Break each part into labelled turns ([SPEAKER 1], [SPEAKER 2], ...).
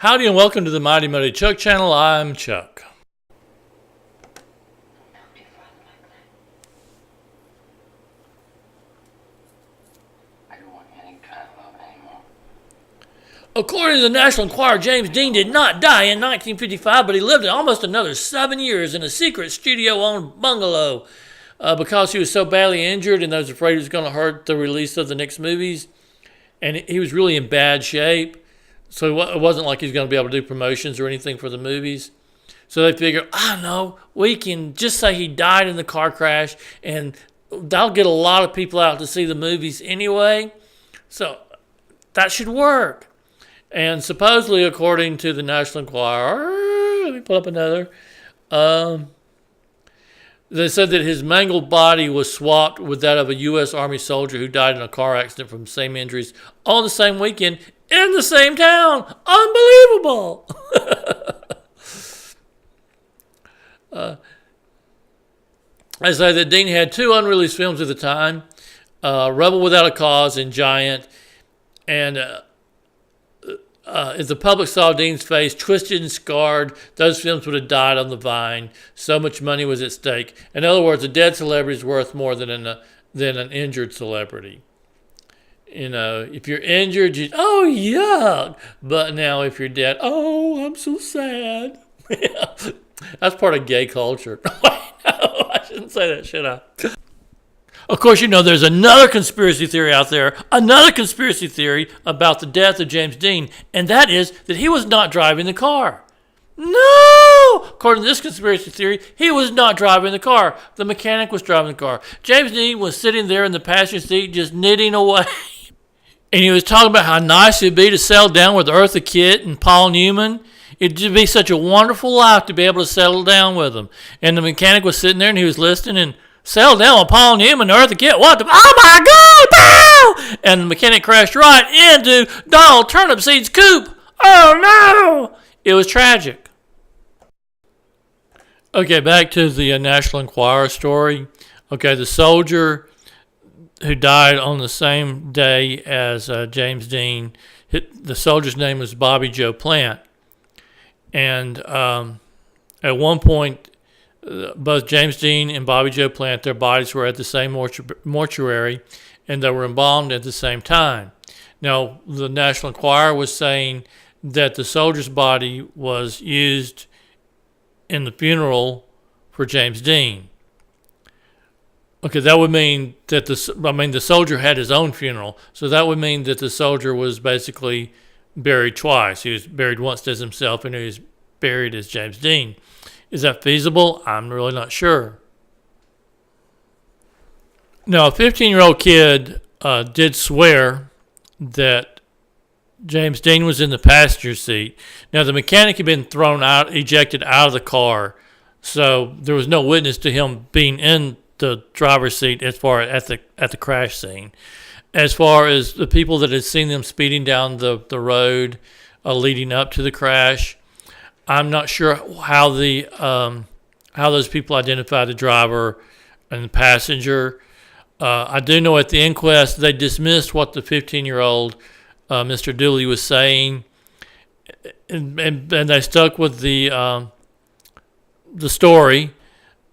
[SPEAKER 1] Howdy and welcome to the Mighty Mighty Chuck channel. I'm Chuck. According to the National Enquirer, James Dean did not die in 1955, but he lived almost another 7 years in a secret studio-owned bungalow because he was so badly injured and they was afraid it was going to hurt the release of the next movies. And he was really in bad shape. So it wasn't like he was going to be able to do promotions or anything for the movies. So they figured, no, we can just say he died in the car crash, and that'll get a lot of people out to see the movies anyway. So that should work. And supposedly, according to the National Enquirer, let me pull up another. They said that his mangled body was swapped with that of a U.S. Army soldier who died in a car accident from the same injuries on the same weekend in the same town. Unbelievable. I say that Dean had two unreleased films at the time, Rebel Without a Cause and Giant. And if the public saw Dean's face twisted and scarred, those films would have died on the vine. So much money was at stake. In other words, a dead celebrity is worth more than an injured celebrity. You know, if you're injured, oh, yuck. But now if you're dead, oh, I'm so sad. That's part of gay culture. No, I shouldn't say that, should I? Of course, you know, there's another conspiracy theory out there, another conspiracy theory about the death of James Dean, and that is that he was not driving the car. No! According to this conspiracy theory, he was not driving the car. The mechanic was driving the car. James Dean was sitting there in the passenger seat just knitting away. And he was talking about how nice it would be to settle down with Eartha Kitt and Paul Newman. It'd be such a wonderful life to be able to settle down with them. And the mechanic was sitting there and he was listening and settled down with Paul Newman and Eartha Kitt. What the? Oh my God! Pow! And the mechanic crashed right into Donald Turnipseed's coupe. Oh no! It was tragic. Okay, back to the National Enquirer story. Okay, the soldier who died on the same day as James Dean, the soldier's name was Bobby Joe Plant. And at one point, both James Dean and Bobby Joe Plant, their bodies were at the same mortuary, and they were embalmed at the same time. Now, the National Enquirer was saying that the soldier's body was used in the funeral for James Dean. Okay, that would mean that the soldier had his own funeral, so that would mean that the soldier was basically buried twice. He was buried once as himself, and he was buried as James Dean. Is that feasible? I'm really not sure. Now, a 15-year-old kid did swear that James Dean was in the passenger seat. Now, the mechanic had been ejected out of the car, so there was no witness to him being in the driver's seat as far as at the crash scene. As far as the people that had seen them speeding down the road leading up to the crash, I'm not sure how those people identified the driver and the passenger. I do know at the inquest they dismissed what the 15-year-old Mr. Dooley was saying, and they stuck with the story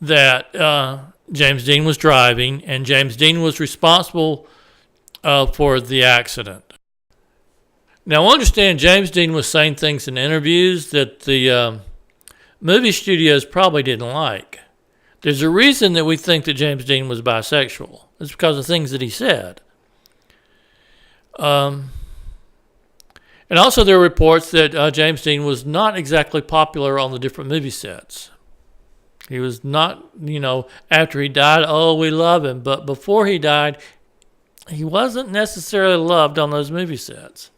[SPEAKER 1] that James Dean was driving and James Dean was responsible for the accident. Now, understand James Dean was saying things in interviews that the movie studios probably didn't like. There's a reason that we think that James Dean was bisexual. It's because of things that he said. And also there are reports that James Dean was not exactly popular on the different movie sets. He was not, after he died, oh, we love him. But before he died, he wasn't necessarily loved on those movie sets.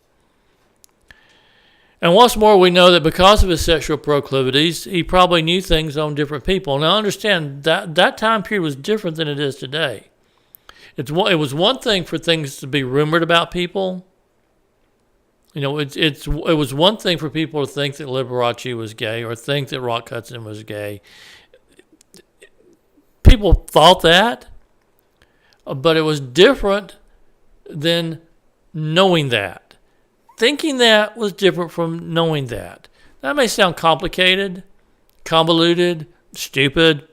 [SPEAKER 1] And what's more, we know that because of his sexual proclivities, he probably knew things on different people. Now, understand that time period was different than it is today. It was one thing for things to be rumored about people. It was one thing for people to think that Liberace was gay or think that Rock Hudson was gay. People thought that, but it was different than knowing that. thinking that was different from knowing that. That may sound complicated, convoluted, stupid,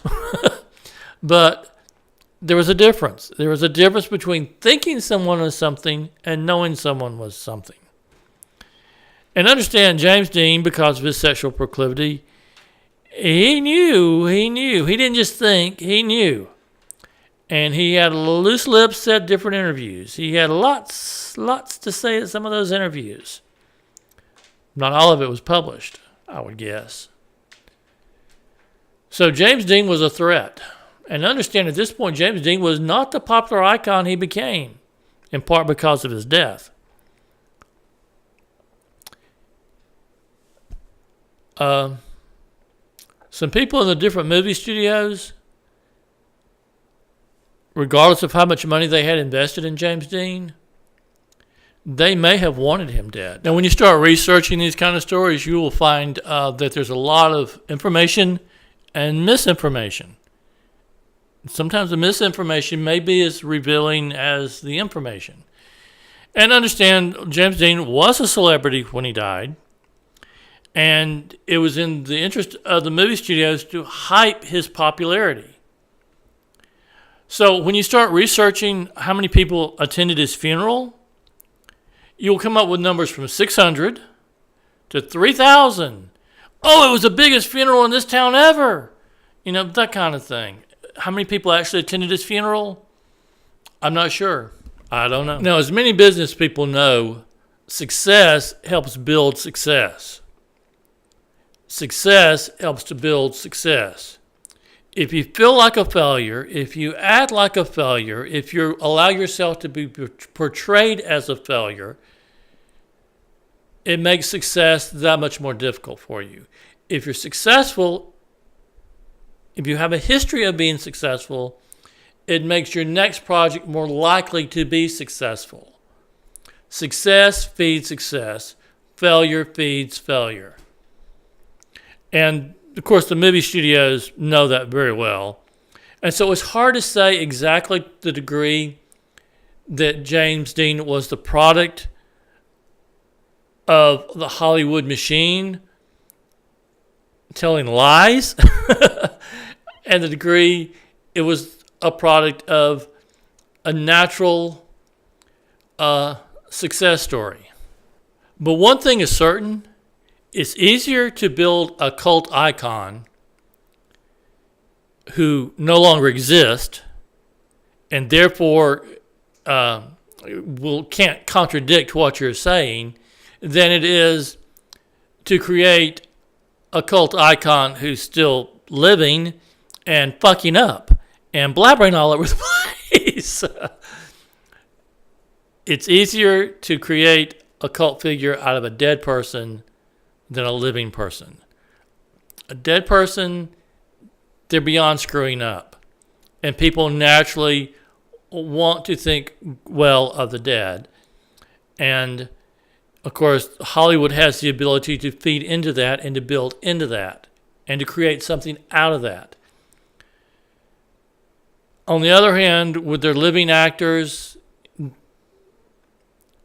[SPEAKER 1] but there was a difference. There was a difference between thinking someone was something and knowing someone was something. And understand, James Dean, because of his sexual proclivity, he knew. He didn't just think, he knew. And he had loose lips at different interviews. He had lots to say at some of those interviews. Not all of it was published, I would guess. So James Dean was a threat. And understand, at this point, James Dean was not the popular icon he became, in part because of his death. Some people in the different movie studios, regardless of how much money they had invested in James Dean, they may have wanted him dead. Now, when you start researching these kind of stories, you will find that there's a lot of information and misinformation. Sometimes the misinformation may be as revealing as the information. And understand, James Dean was a celebrity when he died, and it was in the interest of the movie studios to hype his popularity. So when you start researching how many people attended his funeral, you'll come up with numbers from 600 to 3,000. Oh, it was the biggest funeral in this town ever. You know, that kind of thing. How many people actually attended his funeral? I'm not sure. I don't know. Now, as many business people know, success helps build success. Success helps to build success. If you feel like a failure, if you act like a failure, if you allow yourself to be portrayed as a failure, it makes success that much more difficult for you. If you're successful, if you have a history of being successful, it makes your next project more likely to be successful. Success feeds success. Failure feeds failure. And, of course, the movie studios know that very well. And so it's hard to say exactly the degree that James Dean was the product of the Hollywood machine telling lies and the degree it was a product of a natural success story. But one thing is certain, it's easier to build a cult icon who no longer exists and therefore can't contradict what you're saying than it is to create a cult icon who's still living and fucking up and blabbering all over the place. It's easier to create a cult figure out of a dead person than a living person. A dead person, they're beyond screwing up. And people naturally want to think well of the dead. And, of course, Hollywood has the ability to feed into that and to build into that and to create something out of that. On the other hand, with their living actors,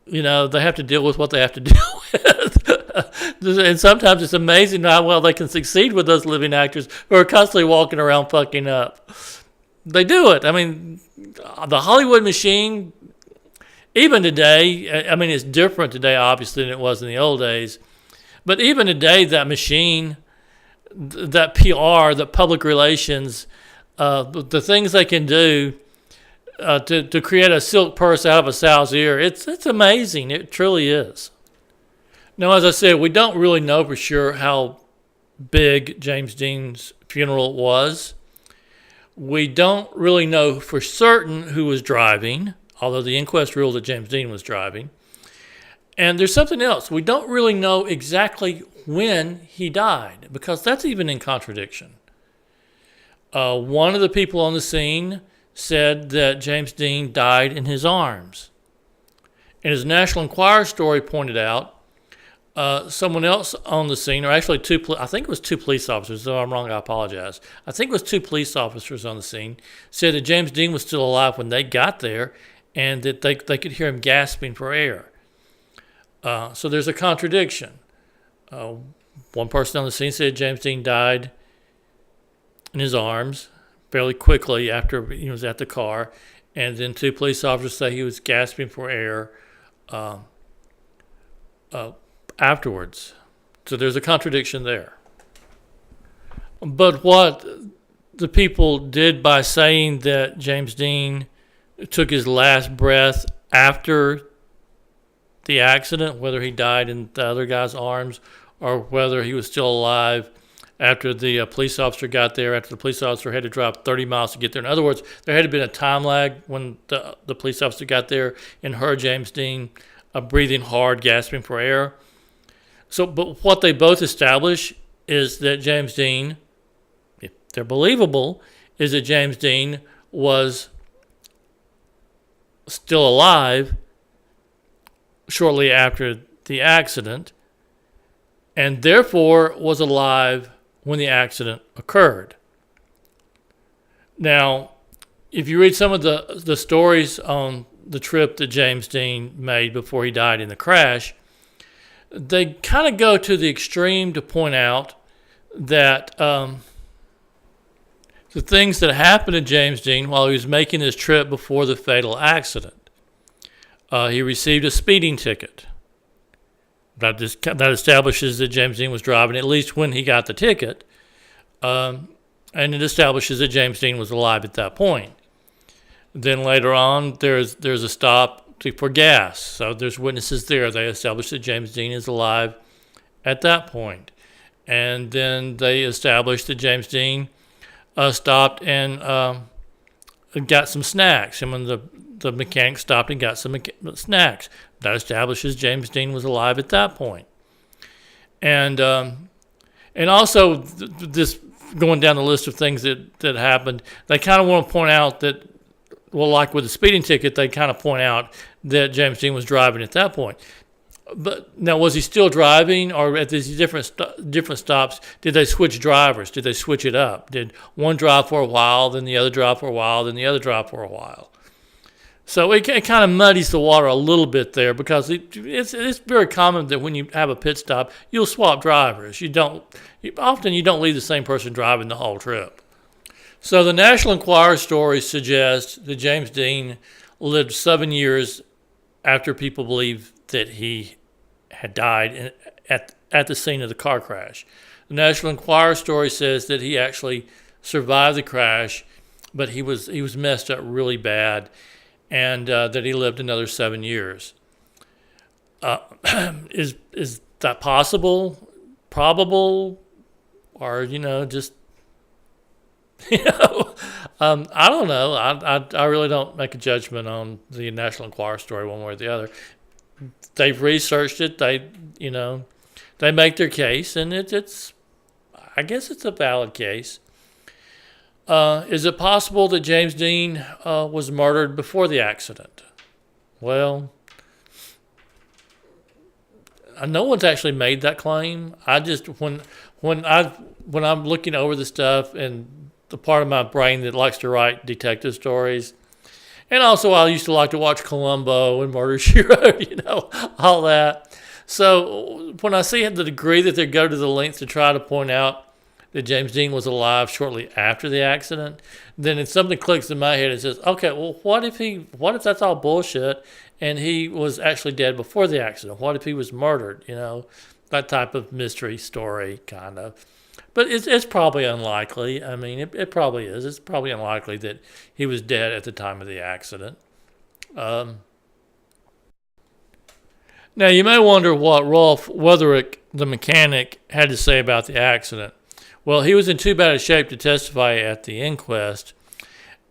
[SPEAKER 1] you know, they have to deal with what they have to deal with. And sometimes it's amazing how well they can succeed with those living actors who are constantly walking around fucking up. They do it. I mean, the Hollywood machine, even today, I mean, it's different today, obviously, than it was in the old days. But even today, that machine, that PR, that public relations, the things they can do to create a silk purse out of a sow's ear, it's amazing. It truly is. Now, as I said, we don't really know for sure how big James Dean's funeral was. We don't really know for certain who was driving, although the inquest ruled that James Dean was driving. And there's something else. We don't really know exactly when he died, because that's even in contradiction. One of the people on the scene said that James Dean died in his arms. And as National Enquirer story pointed out, someone else on the scene, or actually I think it was two police officers, though I'm wrong, I apologize. I think it was two police officers on the scene, said that James Dean was still alive when they got there and that they could hear him gasping for air. So there's a contradiction. One person on the scene said James Dean died in his arms fairly quickly after he was at the car, and then 2 police officers say he was gasping for air afterwards. So there's a contradiction there. But what the people did by saying that James Dean took his last breath after the accident, whether he died in the other guy's arms or whether he was still alive after the police officer got there, after the police officer had to drive 30 miles to get there. In other words, there had to been a time lag when the police officer got there and heard James Dean breathing hard, gasping for air. So, but what they both establish is that James Dean, if they're believable, is that James Dean was still alive shortly after the accident, and therefore was alive when the accident occurred. Now, if you read some of the stories on the trip that James Dean made before he died in the crash, they kind of go to the extreme to point out that the things that happened to James Dean while he was making his trip before the fatal accident. He received a speeding ticket. That establishes that James Dean was driving, at least when he got the ticket. And it establishes that James Dean was alive at that point. Then later on, there's a stop for gas. So there's witnesses there. They establish that James Dean is alive at that point. And then they established that James Dean stopped and got some snacks. And when the mechanic stopped and got some snacks, that establishes James Dean was alive at that point. And also this going down the list of things that happened, they kind of want to point out that, well, like with the speeding ticket, they kind of point out that James Dean was driving at that point. But now, was he still driving, or at these different stops, did they switch drivers? Did they switch it up? Did one drive for a while, then the other drive for a while, then the other drive for a while? So it kind of muddies the water a little bit there, because it's very common that when you have a pit stop, you'll swap drivers. Often you don't leave the same person driving the whole trip. So the National Enquirer story suggests that James Dean lived 7 years after people believe that he had died at the scene of the car crash. The National Enquirer story says that he actually survived the crash, but he was messed up really bad, and that he lived another 7 years. Is that possible? Probable? Or, just, I don't know. I really don't make a judgment on the National Enquirer story one way or the other. They've researched it. They make their case, and I guess it's a valid case. Is it possible that James Dean was murdered before the accident? Well, no one's actually made that claim. I just when I'm looking over the stuff and the part of my brain that likes to write detective stories, and also I used to like to watch Columbo and Murder, She Wrote, all that. So when I see the degree that they go to the length to try to point out that James Dean was alive shortly after the accident, then if something clicks in my head and says, okay, well, what if that's all bullshit and he was actually dead before the accident? What if he was murdered? That type of mystery story, kind of. But it's probably unlikely. I mean, it probably is. It's probably unlikely that he was dead at the time of the accident. Now, you may wonder what Rolf Wetherick, the mechanic, had to say about the accident. Well, he was in too bad a shape to testify at the inquest,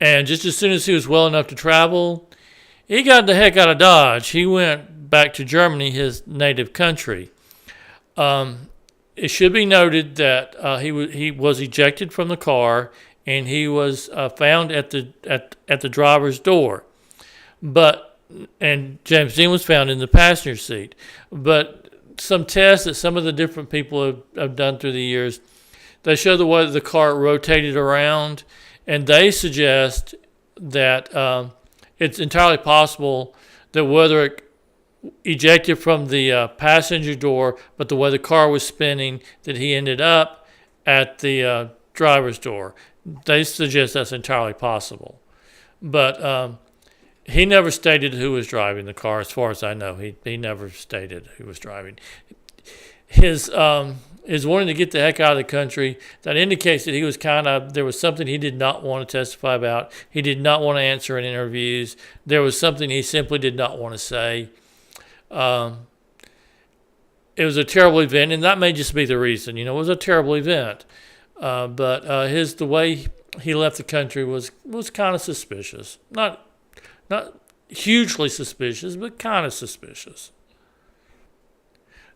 [SPEAKER 1] and just as soon as he was well enough to travel, he got the heck out of Dodge. He went back to Germany, his native country. It should be noted that he was ejected from the car, and he was found at the driver's door. And James Dean was found in the passenger seat. But some tests that some of the different people have done through the years, they show the way the car rotated around, and they suggest that it's entirely possible that Wetherick ejected from the passenger door, but the way the car was spinning, that he ended up at the driver's door. They suggest that's entirely possible. But he never stated who was driving the car, as far as I know. He never stated who was driving. His wanting to get the heck out of the country, that indicates that he was there was something he did not want to testify about. He did not want to answer in interviews. There was something he simply did not want to say. It was a terrible event, and that may just be the reason. It was a terrible event. But the way he left the country was kind of suspicious. Not hugely suspicious, but kind of suspicious.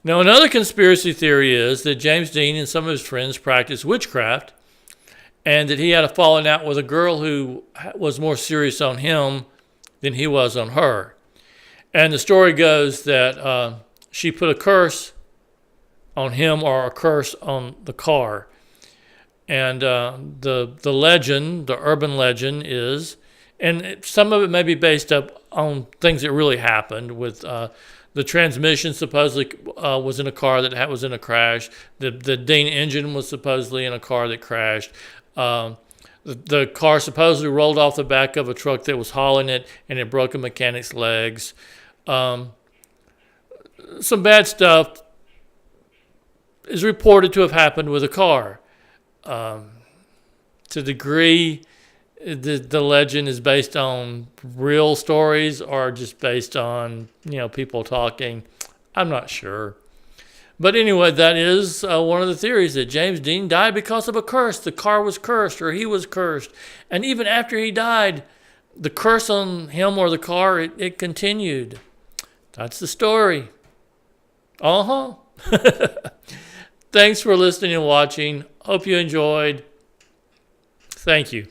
[SPEAKER 1] Now, another conspiracy theory is that James Dean and some of his friends practiced witchcraft, and that he had a falling out with a girl who was more serious on him than he was on her. And the story goes that she put a curse on him, or a curse on the car. And the legend, the urban legend is, and some of it may be based up on things that really happened, with the transmission supposedly was in a car that was in a crash. The Dean engine was supposedly in a car that crashed. The car supposedly rolled off the back of a truck that was hauling it, and it broke a mechanic's legs. Some bad stuff is reported to have happened with a car. To the degree the legend is based on real stories or just based on people talking, I'm not sure. But anyway, that is one of the theories, that James Dean died because of a curse. The car was cursed, or he was cursed. And even after he died, the curse on him or the car, it continued. That's the story. Thanks for listening and watching. Hope you enjoyed. Thank you.